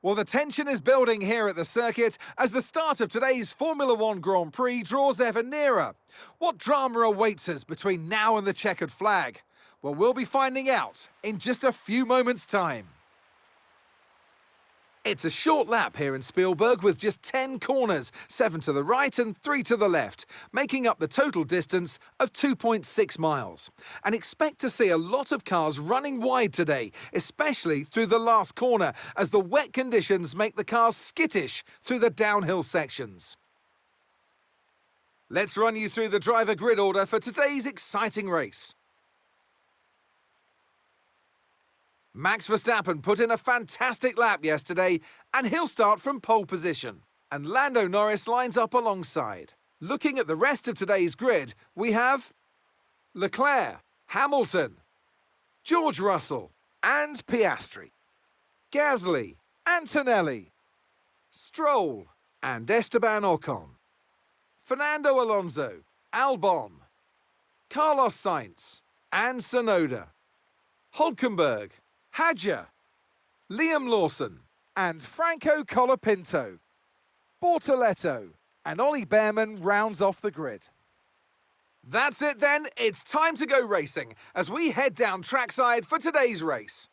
Well, the tension is building here at the circuit as the start of today's Formula One Grand Prix draws ever nearer. What drama awaits us between now and the checkered flag? Well, we'll be finding out in just a few moments' time. It's a short lap here in Spielberg with just 10 corners, 7 to the right and 3 to the left, making up the total distance of 2.6 miles. And expect to see a lot of cars running wide today, especially through the last corner, as the wet conditions make the cars skittish through the downhill sections. Let's run you through the driver grid order for today's exciting race. Max Verstappen put in a fantastic lap yesterday, and he'll start from pole position. And Lando Norris lines up alongside. Looking at the rest of today's grid, we have Leclerc, Hamilton, George Russell, and Piastri, Gasly, Antonelli, Stroll, and Esteban Ocon, Fernando Alonso, Albon, Carlos Sainz, and Tsunoda, Hülkenberg, Hadjar, Liam Lawson, and Franco Colapinto. Bortoletto and Ollie Bearman rounds off the grid. That's it then, it's time to go racing as we head down trackside for today's race.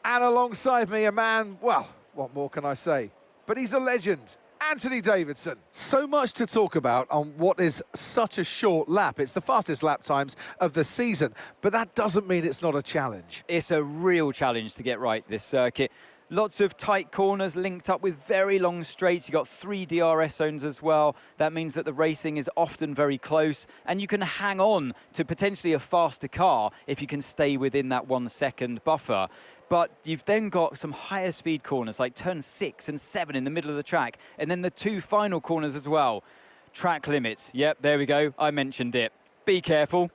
And alongside me a man, well, what more can I say? But he's a legend. Anthony Davidson. So much to talk about on what is such a short lap. It's the fastest lap times of the season, but that doesn't mean it's not a challenge. It's a real challenge to get right this circuit. Lots of tight corners linked up with very long straights. You've got 3 DRS zones as well. That means that the racing is often very close, and you can hang on to potentially a faster car if you can stay within that 1 second buffer. But you've then got some higher speed corners like turn 6 and 7 in the middle of the track, and then the 2 final corners as well. Track limits. Yep, there we go. I mentioned it. Be careful.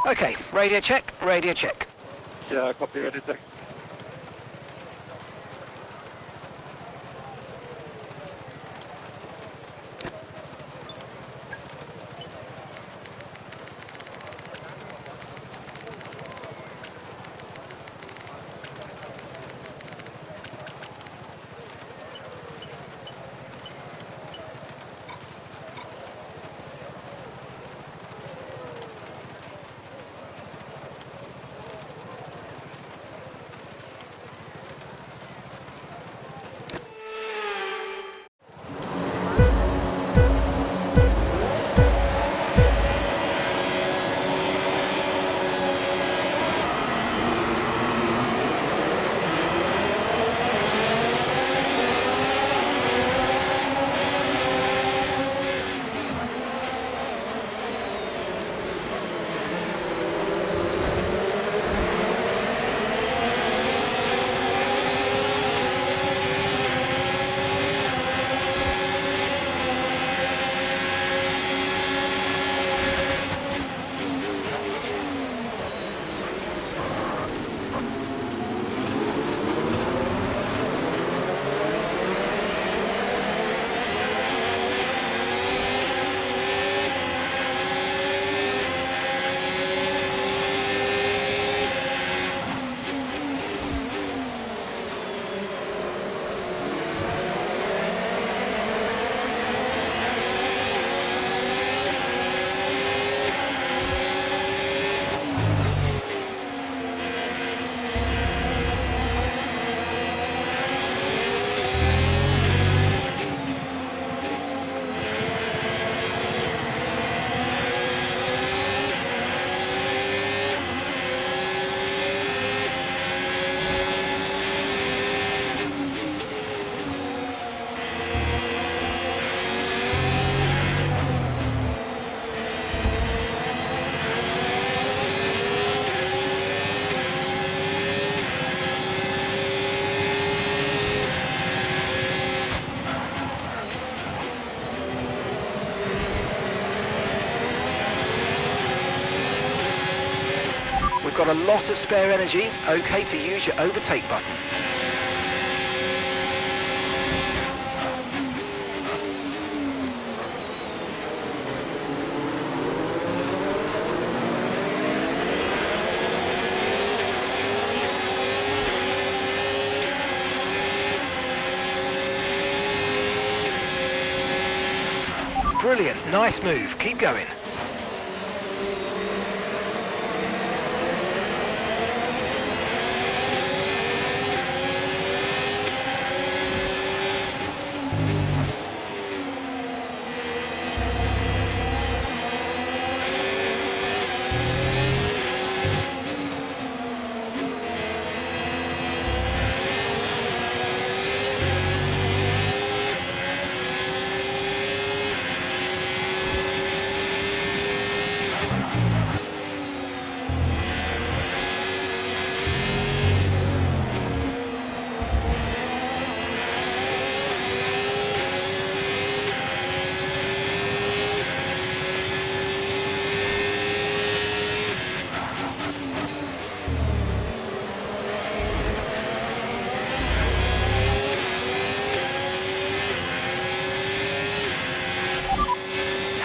Okay, radio check, radio check. Yeah, copy, radio check. Got a lot of spare energy, okay to use your overtake button. Brilliant, nice move, keep going.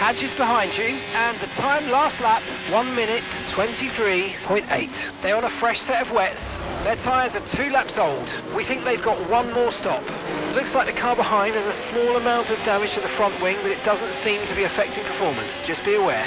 Hadge is behind you, and the time last lap, 1 minute 23.8. They're on a fresh set of wets. Their tyres are 2 laps old. We think they've got one more stop. Looks like the car behind has a small amount of damage to the front wing, but it doesn't seem to be affecting performance. Just be aware.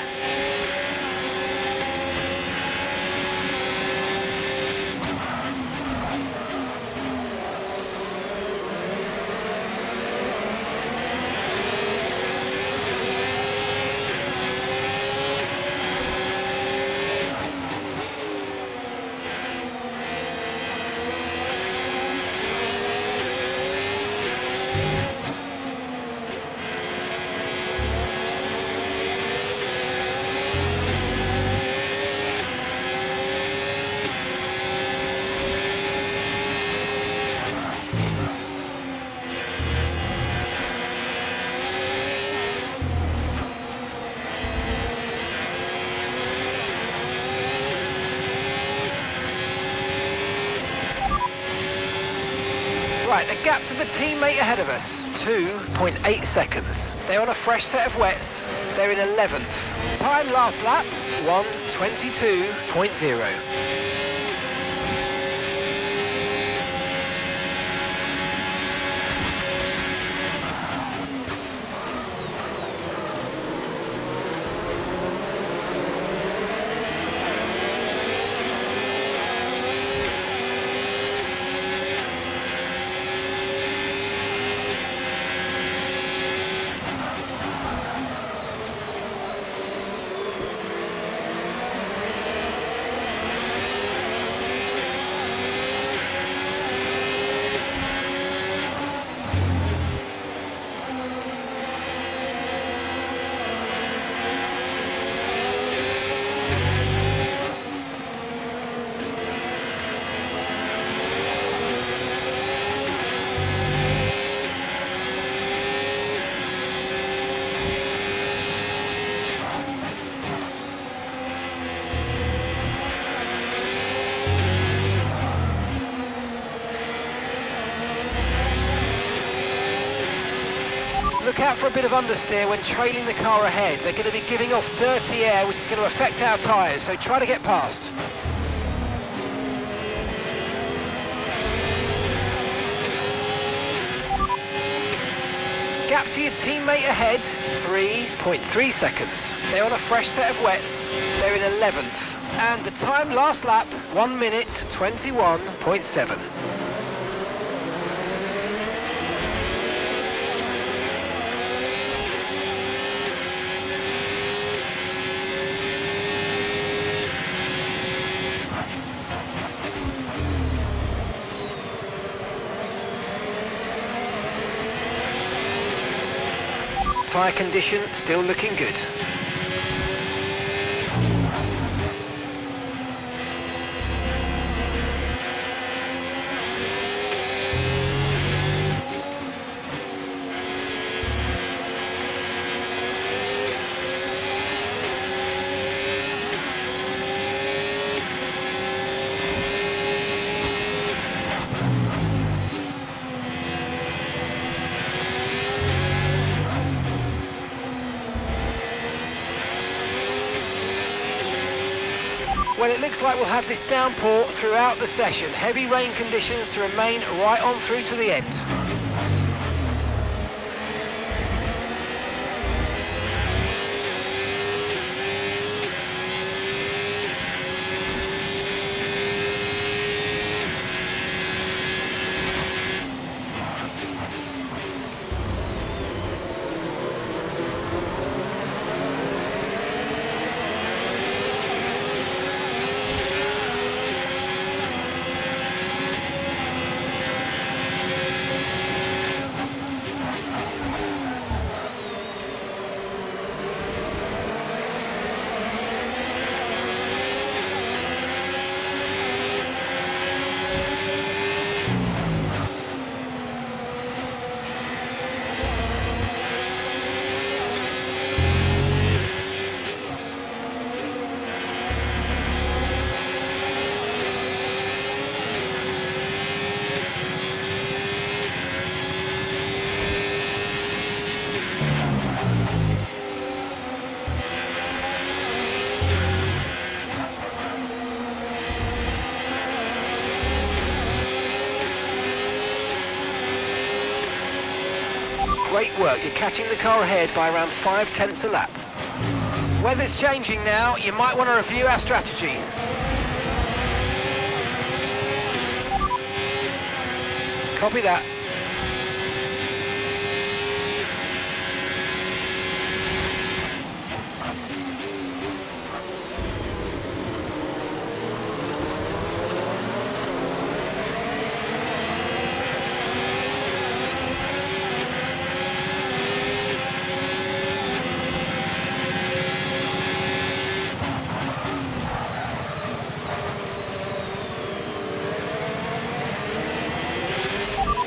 Right, the gap to the teammate ahead of us, 2.8 seconds. They're on a fresh set of wets. They're in 11th. Time last lap, 1:22.0. Look out for a bit of understeer when trailing the car ahead. They're going to be giving off dirty air, which is going to affect our tyres, so try to get past. Gap to your teammate ahead, 3.3 seconds. They're on a fresh set of wets. They're in 11th. And the time last lap, 1 minute 21.7. Tyre condition still looking good. Well, it looks like we'll have this downpour throughout the session. Heavy rain conditions to remain right on through to the end. Great work, you're catching the car ahead by around 5/10 a lap. Weather's changing now, you might want to review our strategy. Copy that.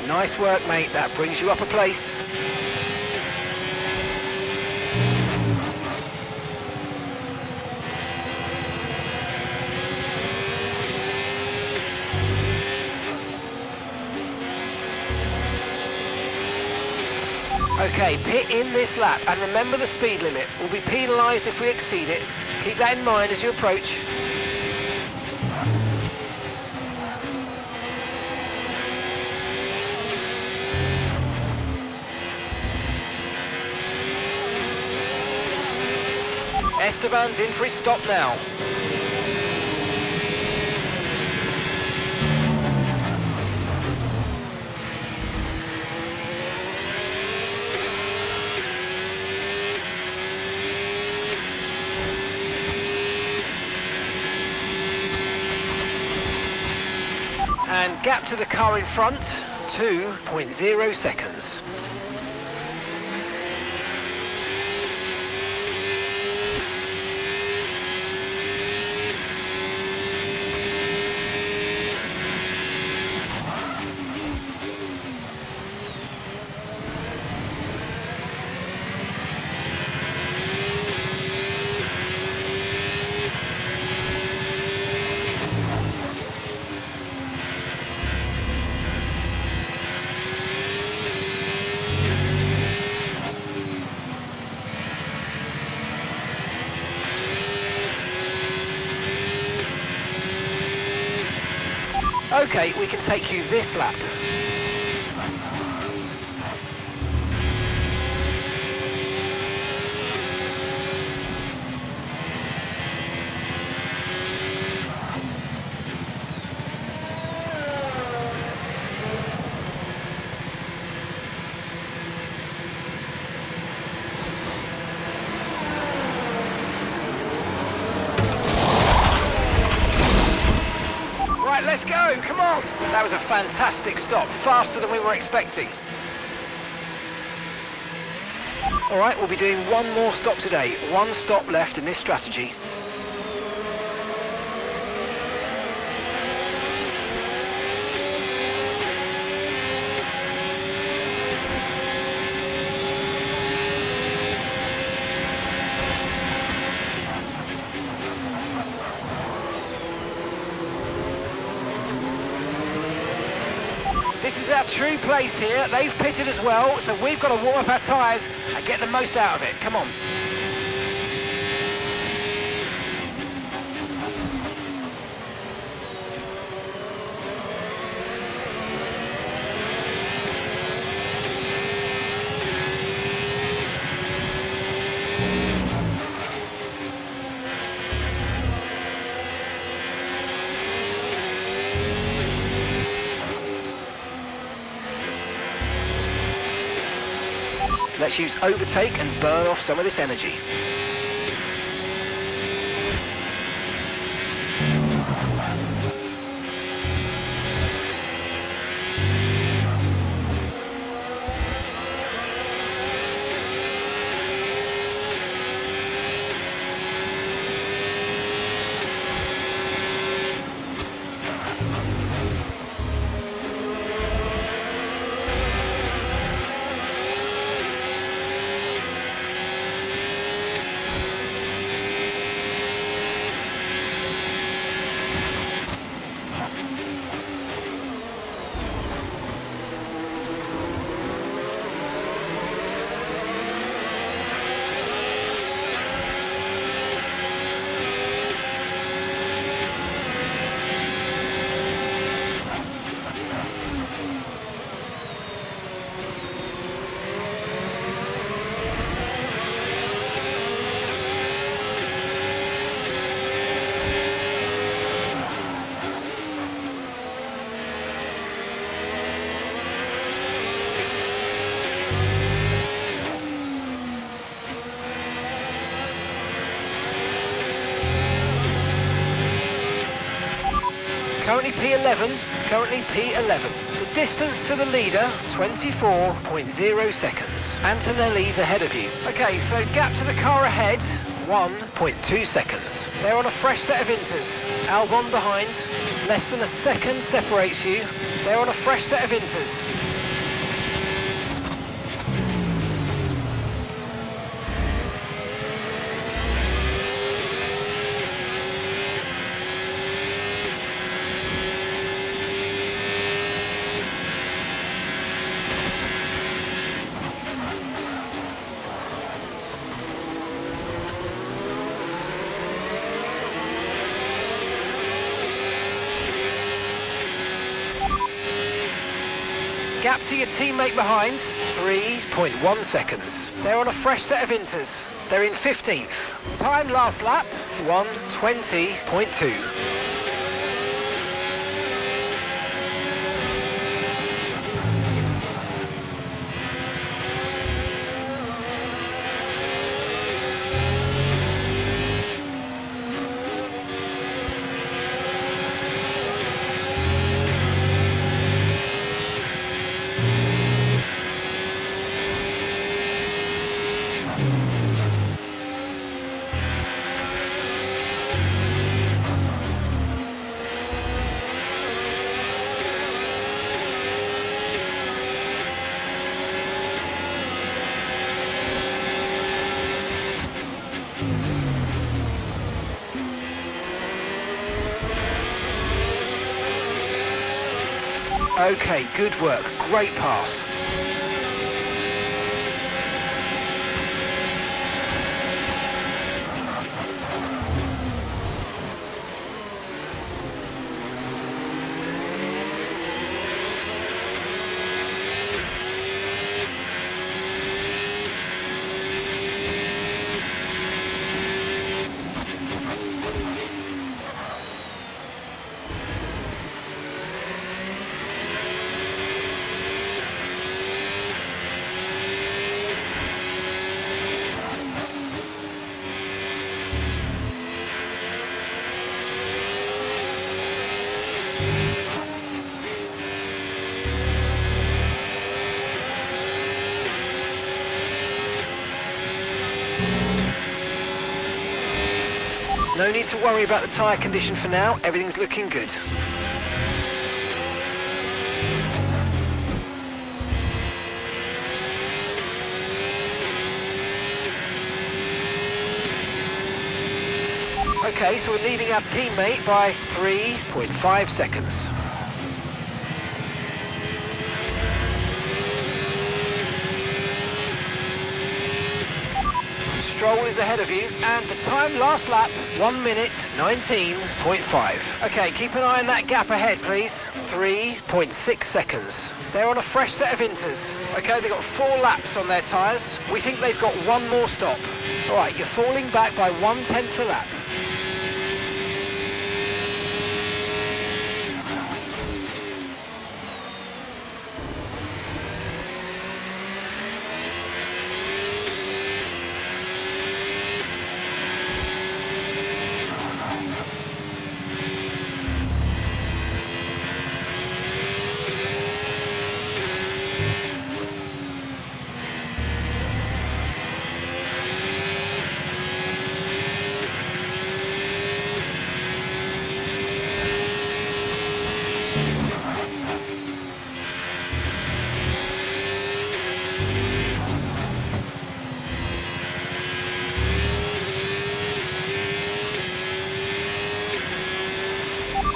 Nice work, mate. That brings you up a place. Okay, pit in this lap and remember the speed limit. We'll be penalised if we exceed it. Keep that in mind as you approach. Esteban's in for his stop now. And gap to the car in front, 2.0 seconds. Okay, we can take you this lap. Let's go, come on! That was a fantastic stop, faster than we were expecting. All right, we'll be doing one more stop today. One stop left in this strategy. This is our true place here. They've pitted as well, so we've got to warm up our tyres and get the most out of it. Come on. Let's use overtake and burn off some of this energy. Currently P11, currently P11. The distance to the leader, 24.0 seconds. Antonelli's ahead of you. Okay, so gap to the car ahead, 1.2 seconds. They're on a fresh set of inters. Albon behind, less than a second separates you. They're on a fresh set of inters. Gap to your teammate behind, 3.1 seconds. They're on a fresh set of inters. They're in 15th. Time last lap, 1:20.2. Okay, good work. Great pass. No need to worry about the tyre condition for now, everything's looking good. Okay, so we're leading our teammate by 3.5 seconds. Stroll is ahead of you, and the time last lap, 1:19.5. Okay, keep an eye on that gap ahead, please. 3.6 seconds. They're on a fresh set of inters. Okay, they've got 4 laps on their tyres. We think they've got 1 more stop. All right, you're falling back by 1/10 a lap.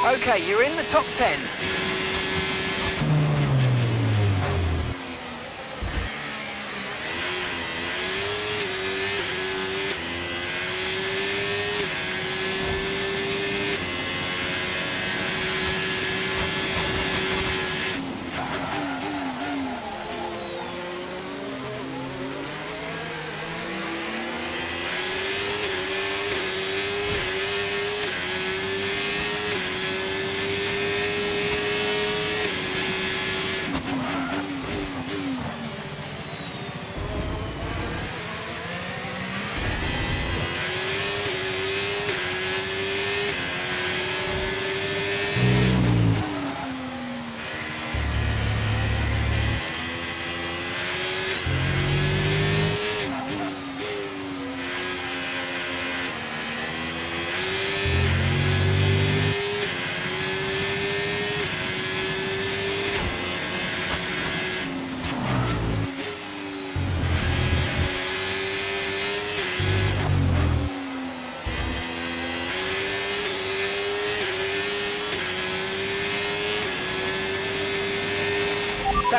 Okay, you're in the top 10.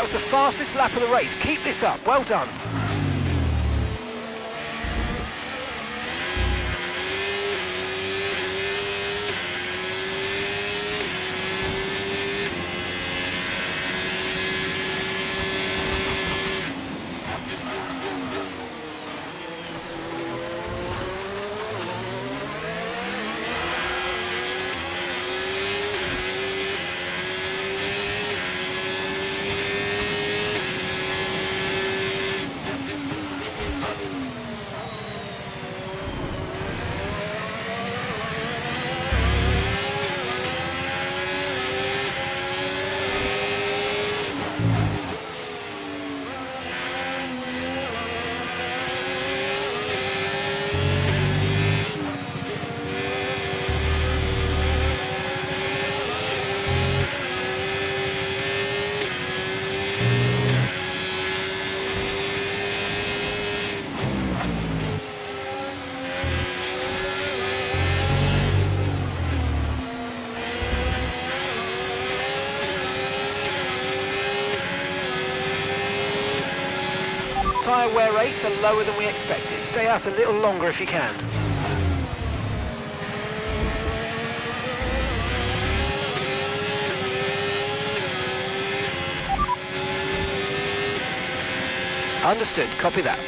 That was the fastest lap of the race. Keep this up. Well done. Tyre wear rates are lower than we expected. Stay out a little longer if you can. Understood. Copy that.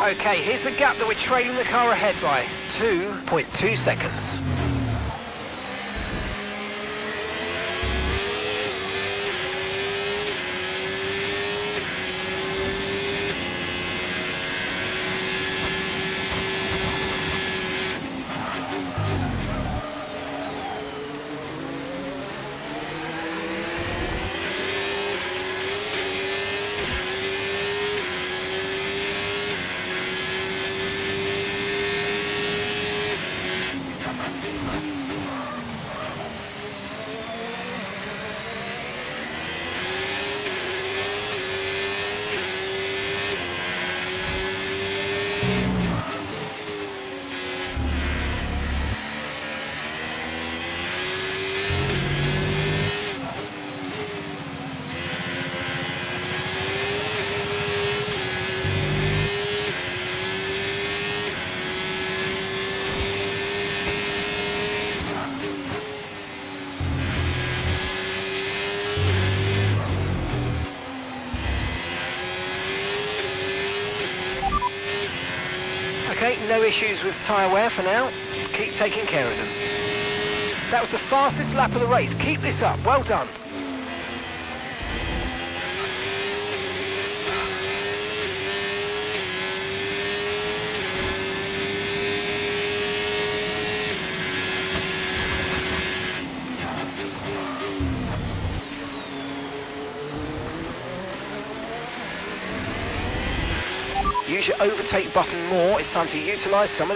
Okay, here's the gap that we're trailing the car ahead by. 2.2 seconds. Okay, no issues with tyre wear for now. Keep taking care of them. That was the fastest lap of the race. Keep this up. Well done. Use your overtake button more. It's time to utilise some of this